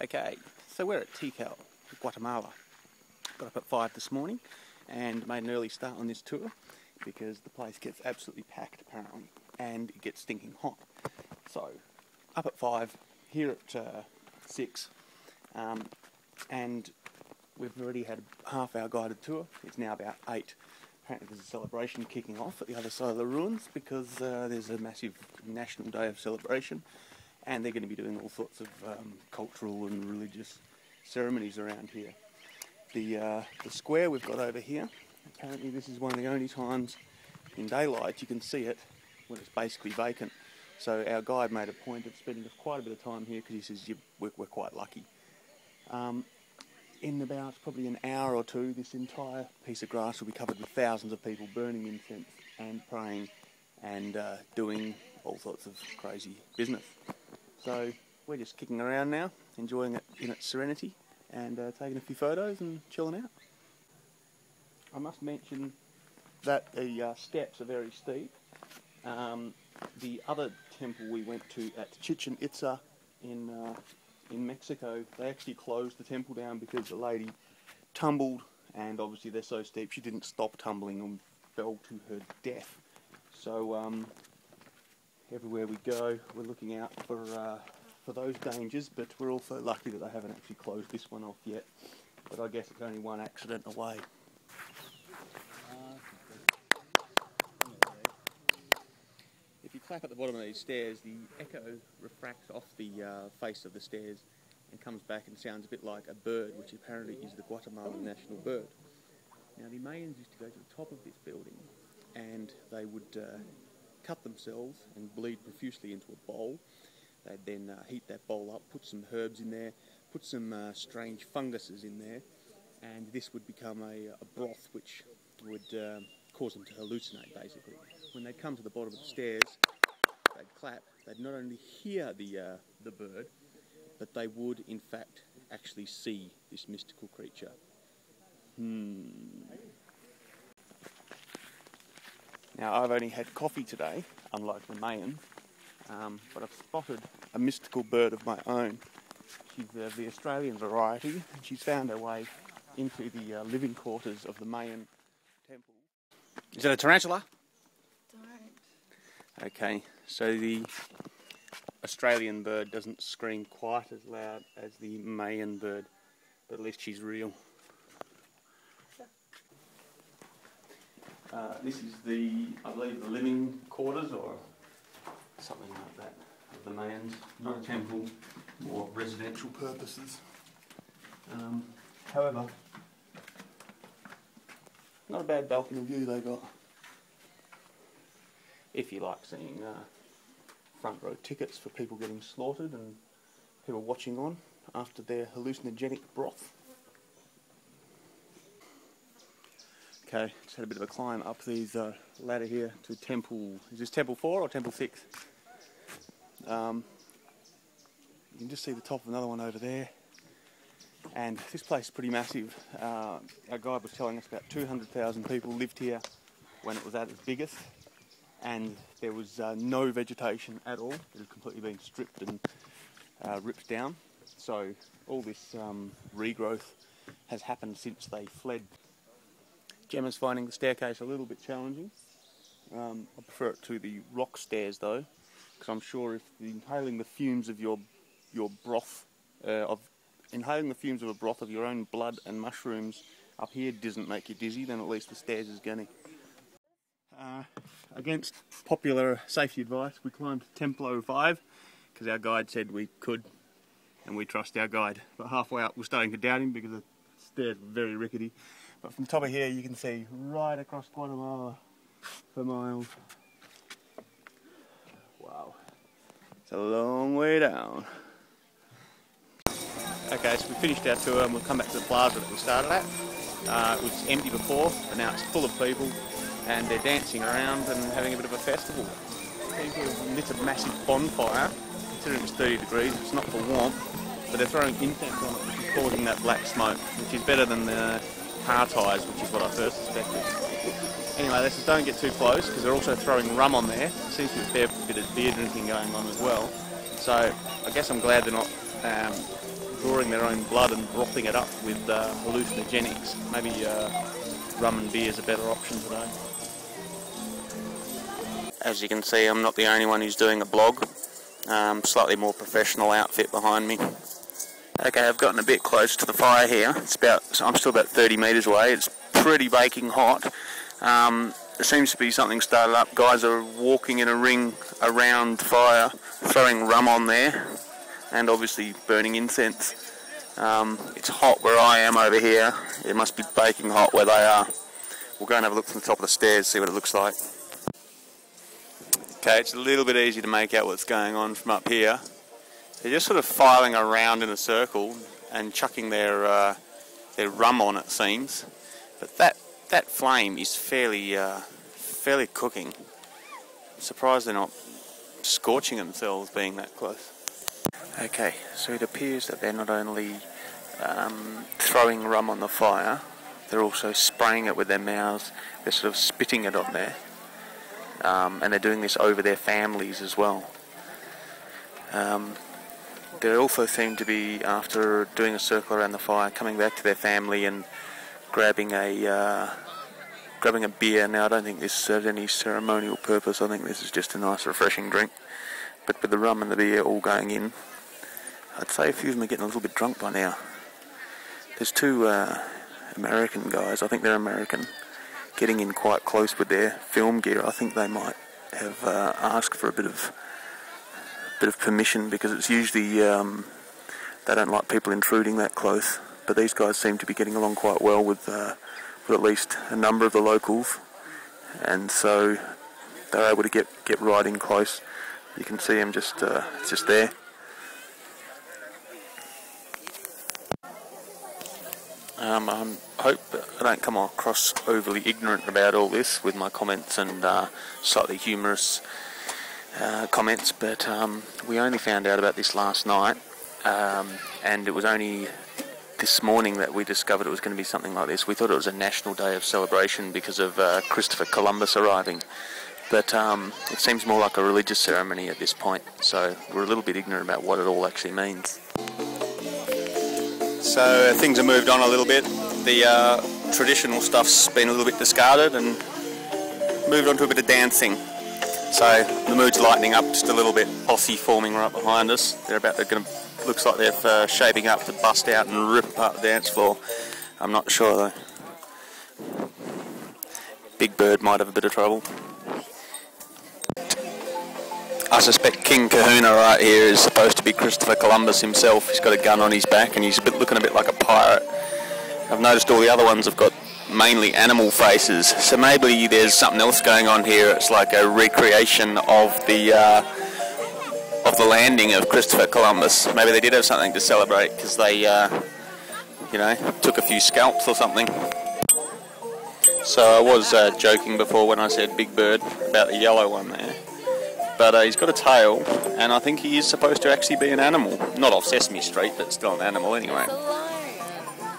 Okay, so we're at Tikal, Guatemala. Got up at 5 this morning and made an early start on this tour because the place gets absolutely packed apparently and it gets stinking hot. So up at 5, here at 6, and we've already had a half-hour guided tour. It's now about 8. Apparently there's a celebration kicking off at the other side of the ruins because there's a massive national day of celebration, and they're going to be doing all sorts of cultural and religious ceremonies around here. The square we've got over here, apparently this is one of the only times in daylight you can see it when it's basically vacant. So our guide made a point of spending quite a bit of time here because he says we're quite lucky. In about probably an hour or two, this entire piece of grass will be covered with thousands of people burning incense and praying and doing all sorts of crazy business. So we're just kicking around now, enjoying it in its serenity and taking a few photos and chilling out. I must mention that the steps are very steep. The other temple we went to at Chichen Itza in Mexico, they actually closed the temple down because the lady tumbled, and obviously they're so steep she didn't stop tumbling and fell to her death. So everywhere we go we're looking out for those dangers, but we're also lucky that they haven't actually closed this one off yet. But I guess it's only one accident away. If you clap at the bottom of these stairs, the echo refracts off the face of the stairs and comes back and sounds a bit like a bird, which apparently is the Guatemalan national bird. Now the Mayans used to go to the top of this building and they would cut themselves and bleed profusely into a bowl. They'd then heat that bowl up, put some herbs in there, put some strange funguses in there, and this would become a broth which would cause them to hallucinate, basically. When they'd come to the bottom of the stairs, they'd clap. They'd not only hear the bird, but they would, in fact, actually see this mystical creature. Now, I've only had coffee today, unlike the Mayan, but I've spotted a mystical bird of my own. She's the Australian variety, and she's found her way into the living quarters of the Mayan temple. Is that a tarantula? Don't. Okay, so the Australian bird doesn't scream quite as loud as the Mayan bird, but at least she's real. This is I believe, the living quarters or something like that of the Mayans. Not a temple, more residential purposes. However, not a bad balcony view they got. If you like seeing front row tickets for people getting slaughtered and people watching on after their hallucinogenic broth. Okay, just had a bit of a climb up these ladder here to temple. Is this temple 4 or temple 6? You can just see the top of another one over there. And this place is pretty massive. Our guide was telling us about 200,000 people lived here when it was at its biggest, and there was no vegetation at all. It had completely been stripped and ripped down. So all this regrowth has happened since they fled. Gemma's finding the staircase a little bit challenging. I prefer it to the rock stairs though, because I'm sure if inhaling the fumes of your broth, inhaling the fumes of a broth of your own blood and mushrooms up here doesn't make you dizzy, then at least the stairs is going to. Against popular safety advice, we climbed Templo 5 because our guide said we could, and we trust our guide. But halfway up we're starting to doubt him because the stairs were very rickety. But from the top of here you can see right across Guatemala for miles. Wow, it's a long way down. Okay, so we finished our tour and we'll come back to the plaza that we started at. It was empty before, but now it's full of people and they're dancing around and having a bit of a festival. People have lit a massive bonfire, considering it's 30 degrees, it's not for warmth, but they're throwing incense on it, which is causing that black smoke, which is better than the car tyres, which is what I first suspected. Anyway, they said don't get too close because they're also throwing rum on there. There seems to be a fair bit of beer drinking going on as well. So I guess I'm glad they're not drawing their own blood and brothing it up with hallucinogenics. Maybe rum and beer is a better option today. As you can see, I'm not the only one who's doing a blog. Slightly more professional outfit behind me. Okay, I've gotten a bit close to the fire here. I'm still about 30 metres away. It's pretty baking hot. There seems to be something started up. Guys are walking in a ring around the fire, throwing rum on there, and obviously burning incense. It's hot where I am over here. It must be baking hot where they are. We'll go and have a look from the top of the stairs, see what it looks like. Okay, it's a little bit easy to make out what's going on from up here. They're just sort of filing around in a circle and chucking their rum on, it seems. But that flame is fairly cooking. I'm surprised they're not scorching themselves being that close. Okay, so it appears that they're not only throwing rum on the fire, they're also spraying it with their mouths. They're sort of spitting it on there. And they're doing this over their families as well. They also seem to be, after doing a circle around the fire, coming back to their family and grabbing a beer. Now, I don't think this serves any ceremonial purpose. I think this is just a nice, refreshing drink. But with the rum and the beer all going in, I'd say a few of them are getting a little bit drunk by now. There's two American guys, I think they're American, getting in quite close with their film gear. I think they might have asked for a bit of permission, because it's usually they don't like people intruding that close. But these guys seem to be getting along quite well with at least a number of the locals, and so they're able to get right in close. You can see them just there. I hope I don't come across overly ignorant about all this with my comments and slightly humorous comments, but we only found out about this last night, and it was only this morning that we discovered it was going to be something like this. We thought it was a national day of celebration because of Christopher Columbus arriving, but it seems more like a religious ceremony at this point, so we're a little bit ignorant about what it all actually means. So things have moved on a little bit. The traditional stuff's been a little bit discarded and moved on to a bit of dancing. So the mood's lightening up just a little bit. Posse forming right behind us. Looks like they're shaping up to bust out and rip apart the dance floor. I'm not sure though. Big Bird might have a bit of trouble. I suspect King Kahuna right here is supposed to be Christopher Columbus himself. He's got a gun on his back and he's looking a bit like a pirate. I've noticed all the other ones have got mainly animal faces, so maybe there's something else going on here. It's like a recreation of the landing of Christopher Columbus. Maybe they did have something to celebrate because they, took a few scalps or something. So I was joking before when I said Big Bird about the yellow one there. But he's got a tail, and I think he is supposed to actually be an animal. Not off Sesame Street, but still an animal anyway.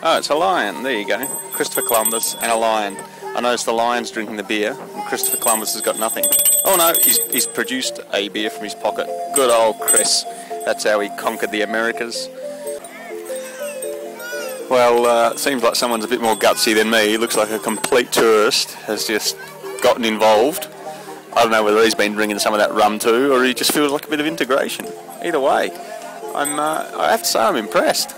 Oh, it's a lion. There you go. Christopher Columbus and a lion. I noticed the lion's drinking the beer, and Christopher Columbus has got nothing. Oh no, he's produced a beer from his pocket. Good old Chris. That's how he conquered the Americas. Well, it seems like someone's a bit more gutsy than me. He looks like a complete tourist has just gotten involved. I don't know whether he's been drinking some of that rum too, or he just feels like a bit of integration. Either way, I have to say I'm impressed.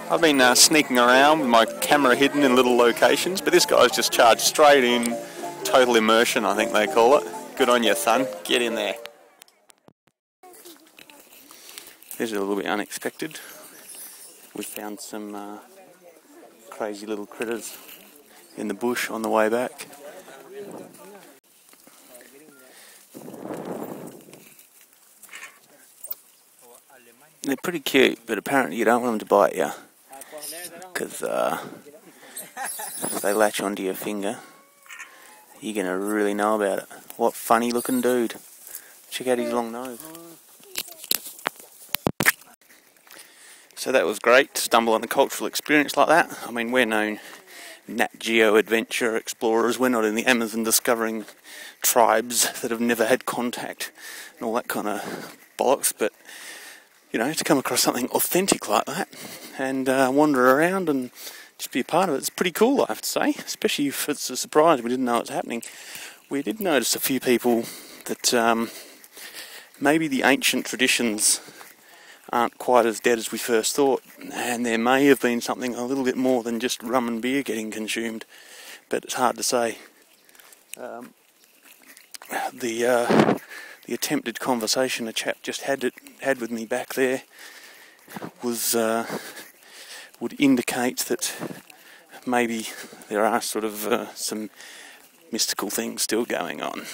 I've been sneaking around with my camera hidden in little locations, but this guy's just charged straight in. Total immersion, I think they call it. Good on you, son. Get in there. This is a little bit unexpected. We found some crazy little critters in the bush on the way back. They're pretty cute, but apparently you don't want them to bite you, because if they latch onto your finger, you're going to really know about it. What funny looking dude. Check out his long nose. So that was great to stumble on a cultural experience like that. I mean, we're known Nat Geo adventure explorers. We're not in the Amazon discovering tribes that have never had contact and all that kind of bollocks, but you know, to come across something authentic like that and wander around and just be a part of it. It's pretty cool, I have to say, especially if it's a surprise. We didn't know it was happening. We did notice a few people that maybe the ancient traditions aren't quite as dead as we first thought, and there may have been something a little bit more than just rum and beer getting consumed, but it's hard to say. The attempted conversation a chap just had with me back there was would indicate that maybe there are sort of some mystical things still going on.